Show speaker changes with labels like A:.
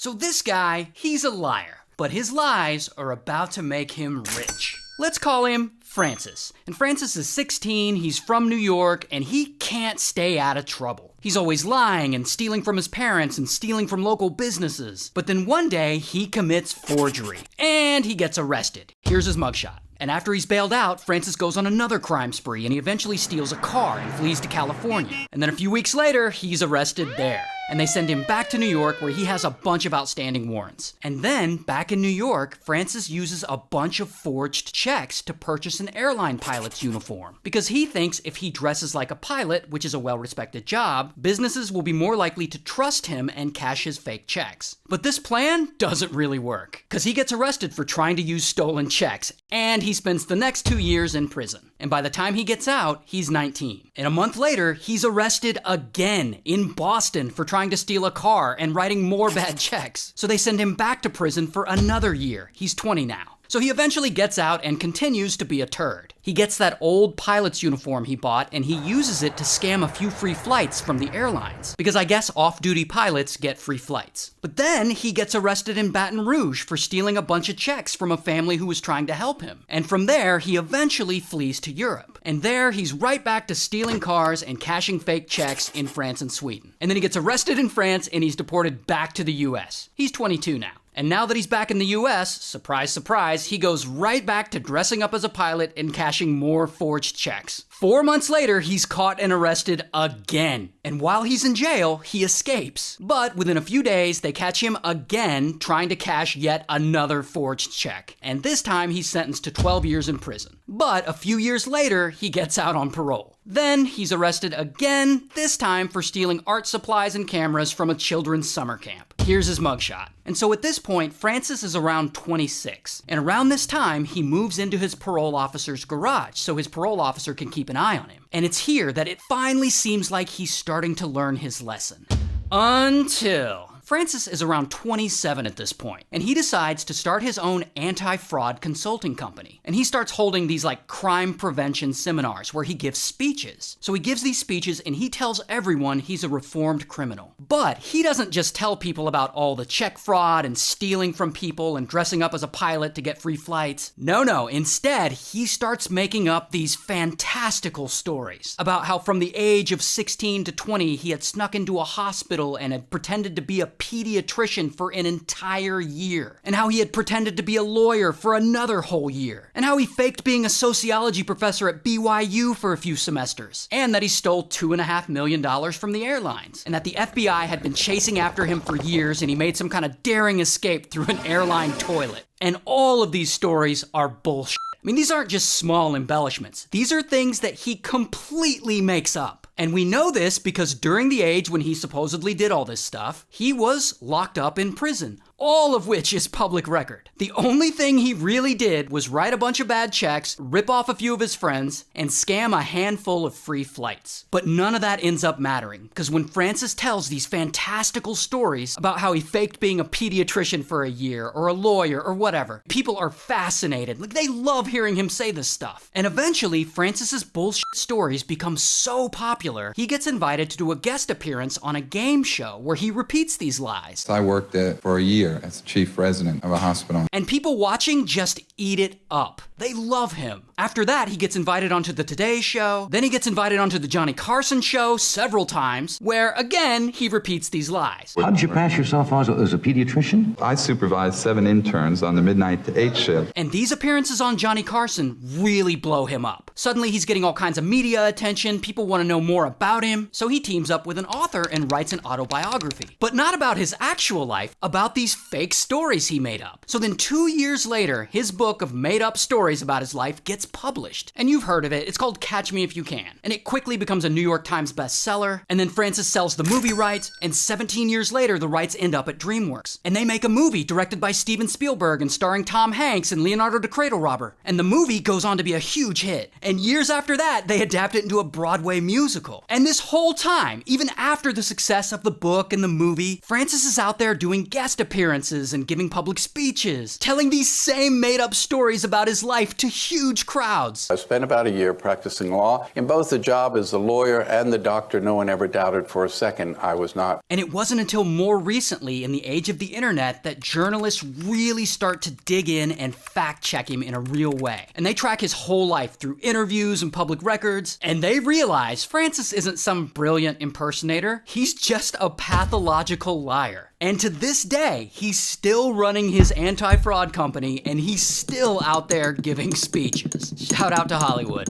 A: So this guy, he's a liar, but his lies are about to make him rich. Let's call him Francis. And Francis is 16, he's from New York, and he can't stay out of trouble. He's always lying and stealing from his parents and stealing from local businesses. But then one day, he commits forgery, and he gets arrested. Here's his mugshot. And after he's bailed out, Francis goes on another crime spree, and he eventually steals a car and flees to California. And then a few weeks later, he's arrested there. And they send him back to New York, where he has a bunch of outstanding warrants. And then, back in New York, Francis uses a bunch of forged checks to purchase an airline pilot's uniform. Because he thinks if he dresses like a pilot, which is a well-respected job, businesses will be more likely to trust him and cash his fake checks. But this plan doesn't really work, because he gets arrested for trying to use stolen checks, and he spends the next 2 years in prison. And by the time he gets out, he's 19. And a month later, he's arrested again in Boston for trying to steal a car and writing more bad checks. So they send him back to prison for another year. He's 20 now. So he eventually gets out and continues to be a turd. He gets that old pilot's uniform he bought, and he uses it to scam a few free flights from the airlines. Because I guess off-duty pilots get free flights. But then he gets arrested in Baton Rouge for stealing a bunch of checks from a family who was trying to help him. And from there, he eventually flees to Europe. And there, he's right back to stealing cars and cashing fake checks in France and Sweden. And then he gets arrested in France, and he's deported back to the US. He's 22 now. And now that he's back in the US, surprise, surprise, he goes right back to dressing up as a pilot and cashing more forged checks. 4 months later, he's caught and arrested again. And while he's in jail, he escapes. But within a few days, they catch him again trying to cash yet another forged check. And this time, he's sentenced to 12 years in prison. But a few years later, he gets out on parole. Then he's arrested again, this time for stealing art supplies and cameras from a children's summer camp. Here's his mugshot. And so at this point, Francis is around 26. And around this time, he moves into his parole officer's garage so his parole officer can keep an eye on him. And it's here that it finally seems like he's starting to learn his lesson. Until Francis is around 27 at this point, and he decides to start his own anti-fraud consulting company. And he starts holding these like crime prevention seminars where he gives speeches. So he gives these speeches and he tells everyone he's a reformed criminal. But he doesn't just tell people about all the check fraud and stealing from people and dressing up as a pilot to get free flights. No, instead, he starts making up these fantastical stories about how from the age of 16 to 20, he had snuck into a hospital and had pretended to be a pediatrician for an entire year, and how he had pretended to be a lawyer for another whole year, and how he faked being a sociology professor at BYU for a few semesters, and that he stole $2.5 million from the airlines, and that the FBI had been chasing after him for years and he made some kind of daring escape through an airline toilet. And all of these stories are bullshit. I mean, these aren't just small embellishments. These are things that he completely makes up. And we know this because during the age when he supposedly did all this stuff, he was locked up in prison. All of which is public record. The only thing he really did was write a bunch of bad checks, rip off a few of his friends, and scam a handful of free flights. But none of that ends up mattering, because when Francis tells these fantastical stories about how he faked being a pediatrician for a year, or a lawyer, or whatever, people are fascinated. Like, they love hearing him say this stuff. And eventually, Francis's bullshit stories become so popular, he gets invited to do a guest appearance on a game show where he repeats these lies.
B: I worked for a year as chief resident of a hospital.
A: And people watching just eat it up. They love him. After that, he gets invited onto the Today Show. Then he gets invited onto the Johnny Carson Show several times, where again, he repeats these lies.
C: How did you pass yourself as a pediatrician?
B: I supervised 7 interns on the midnight to 8 shift.
A: And these appearances on Johnny Carson really blow him up. Suddenly he's getting all kinds of media attention, people want to know more about him, so he teams up with an author and writes an autobiography. But not about his actual life, about these fake stories he made up. So then 2 years later, his book of made-up stories about his life gets published. And you've heard of it, it's called Catch Me If You Can. And it quickly becomes a New York Times bestseller, and then Francis sells the movie rights, and 17 years later, the rights end up at DreamWorks. And they make a movie directed by Steven Spielberg and starring Tom Hanks and Leonardo DiCaprio. And the movie goes on to be a huge hit. And years after that, they adapted it into a Broadway musical. And this whole time, even after the success of the book and the movie, Francis is out there doing guest appearances and giving public speeches, telling these same made-up stories about his life to huge crowds.
D: I spent about a year practicing law. In both the job as the lawyer and the doctor, no one ever doubted for a second I was not.
A: And it wasn't until more recently, in the age of the internet, that journalists really start to dig in and fact-check him in a real way. And they track his whole life through interviews and public records, and they realize Francis isn't some brilliant impersonator. He's just a pathological liar. And to this day, he's still running his anti-fraud company, and he's still out there giving speeches. Shout out to Hollywood.